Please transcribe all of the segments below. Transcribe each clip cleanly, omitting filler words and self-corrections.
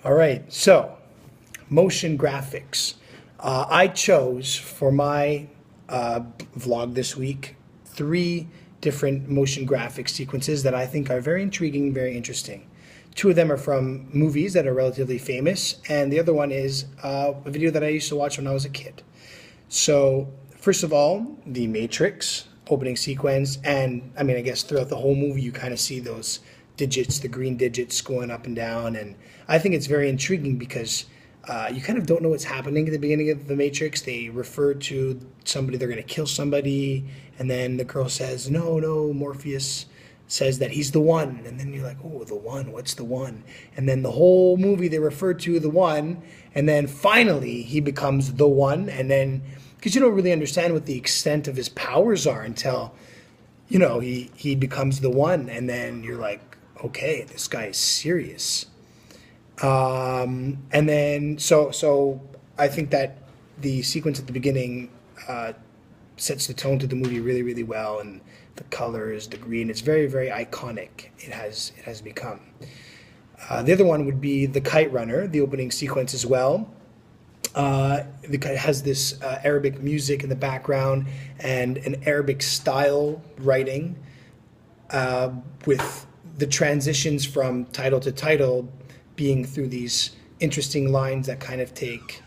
All right, so motion graphics. I chose for my vlog this week three different motion graphic sequences that I think are very intriguing, very interesting. Two of them are from movies that are relatively famous, and the other one is a video that I used to watch when I was a kid. So, first of all, The Matrix opening sequence, and I mean, I guess throughout the whole movie, you kind of see those digits, the green digits going up and down, and I think it's very intriguing because you kind of don't know what's happening at the beginning of The Matrix. They refer to somebody, they're going to kill somebody, and then the girl says, "No, no," Morpheus says that he's the one, and then you're like, "Oh, the one, what's the one?" And then the whole movie they refer to the one, and then finally he becomes the one, and then because you don't really understand what the extent of his powers are until he becomes the one, and then you're like, okay, this guy is serious. And then so I think that the sequence at the beginning sets the tone to the movie really, really well, and the colors, the green, it's very, very iconic. It has become. The other one would be the Kite Runner, the opening sequence as well. It has this Arabic music in the background and an Arabic style writing with the transitions from title to title being through these interesting lines that kind of take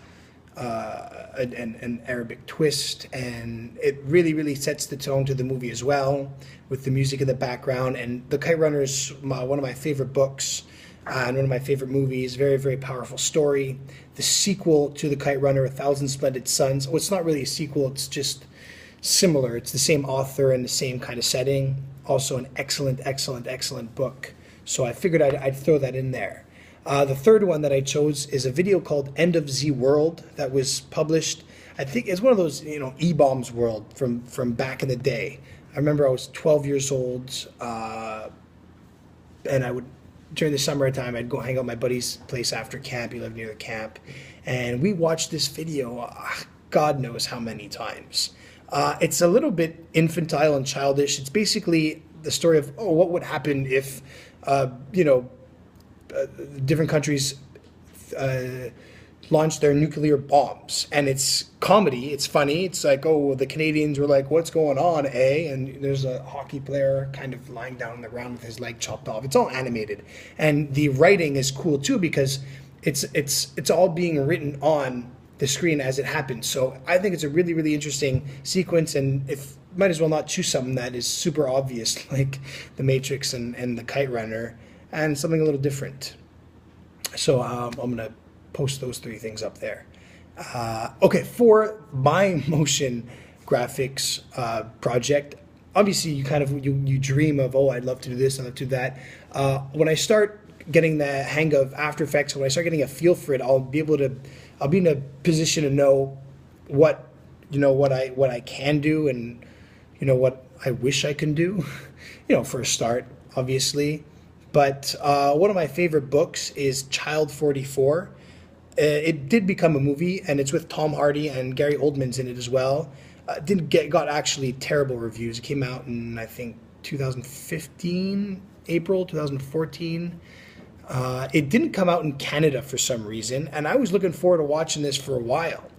an Arabic twist, and it really, really sets the tone to the movie as well, with the music in the background. And The Kite Runner is one of my favorite books and one of my favorite movies. Very, very powerful story. The sequel to The Kite Runner, A Thousand Splendid Suns. Oh, it's not really a sequel. It's just similar. It's the same author and the same kind of setting. Also, an excellent, excellent, excellent book. So I figured I'd throw that in there. The third one that I chose is a video called End of Z World that was published. I think it's one of those, E-Bombs World from back in the day. I remember I was 12 years old, and I would, during the summertime, I'd go hang out at my buddy's place after camp. He lived near the camp. And we watched this video, God knows how many times. It's a little bit infantile and childish. It's basically the story of, what would happen if, different countries launch their nuclear bombs, and it's comedy. It's funny. It's like, the Canadians were like, "What's going on, eh?" And there's a hockey player kind of lying down on the ground with his leg chopped off. It's all animated, and the writing is cool too because it's all being written on the screen as it happens. So I think it's a really, really interesting sequence, and if might as well not choose something that is super obvious like The Matrix and The Kite Runner, and something a little different. So I'm gonna post those three things up there. Okay, for my motion graphics project, obviously you dream of, I'd love to do this, I'd love to do that. When I start getting the hang of After Effects, when I start getting a feel for it, I'll be in a position to know what I can do, and what I wish I can do. For a start, obviously. But one of my favorite books is Child 44. It did become a movie, and it's with Tom Hardy, and Gary Oldman's in it as well. Got actually terrible reviews. It came out in, I think, 2015, April 2014. It didn't come out in Canada for some reason, and I was looking forward to watching this for a while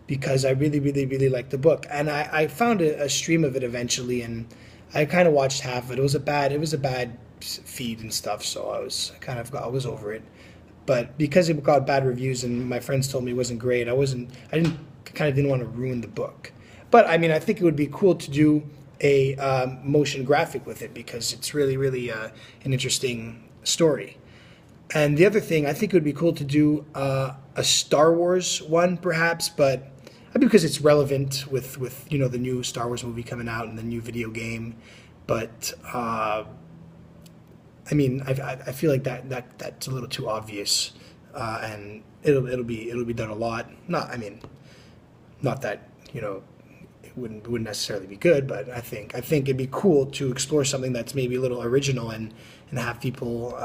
because I really, really, really liked the book. And I found a stream of it eventually, and I kind of watched half of it. It was a bad feed and stuff, so I was over it. But because it got bad reviews and my friends told me it wasn't great, I didn't want to ruin the book. But I mean, I think it would be cool to do a motion graphic with it because it's really, really an interesting story. And the other thing, I think it would be cool to do a Star Wars one, perhaps, but because it's relevant with the new Star Wars movie coming out and the new video game. But I mean, I feel like that's a little too obvious, and it'll be done a lot. Not that it wouldn't necessarily be good, but I think it'd be cool to explore something that's maybe a little original and have people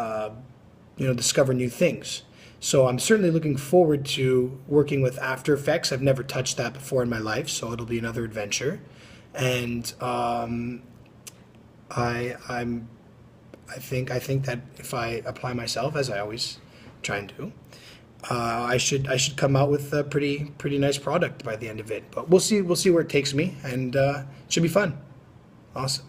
discover new things. So I'm certainly looking forward to working with After Effects. I've never touched that before in my life, so it'll be another adventure. And I think that if I apply myself, as I always try and do, I should come out with a pretty nice product by the end of it. But we'll see where it takes me, and it should be fun. Awesome.